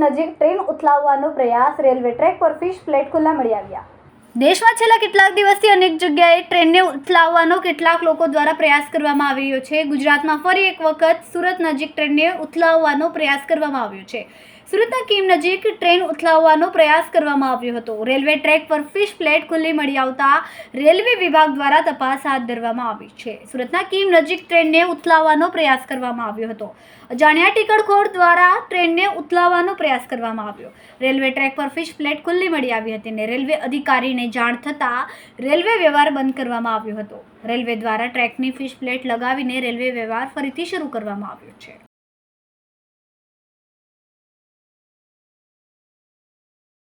નજીક ટ્રેન ઉથલાવવાનો પ્રયાસ, railway track પર ફિશ પ્લેટ ખુલ્લા મળી આવ્યા। દેશમાં છેલ્લા કેટલાક દિવસથી અનેક જગ્યાએ ટ્રેનને ઉથલાવવાનો કેટલાક લોકો દ્વારા પ્રયાસ કરવામાં આવી રહ્યો છે। ગુજરાતમાં ફરી એક વખત સુરત નજીક ટ્રેનને ઉથલાવવાનો પ્રયાસ કરવામાં આવ્યો છે। સુરતના કીમ નજીક ટ્રેન ઉથલાવવાનો પ્રયાસ કરવામાં આવ્યો હતો। રેલવે ટ્રેક પર ફિશ પ્લેટ ખુલ્લી મળી આવતા રેલવે વિભાગ દ્વારા તપાસ હાથ ધરવામાં આવી છે। સુરતના કીમ નજીક ટ્રેનને ઉથલાવવાનો પ્રયાસ કરવામાં આવ્યો હતો। અજાણ્યા ટિકટખોર દ્વારા ટ્રેનને ઉથલાવવાનો પ્રયાસ કરવામાં આવ્યો। રેલવે ટ્રેક પર ફિશ પ્લેટ ખુલ્લી મળી આવી હતી અને રેલવે અધિકારીને જાણ થતાં રેલવે વ્યવહાર બંધ કરવામાં આવ્યો હતો। રેલવે દ્વારા ટ્રેકની ફિશ પ્લેટ લગાવીને રેલવે વ્યવહાર ફરીથી શરૂ કરવામાં આવ્યો છે।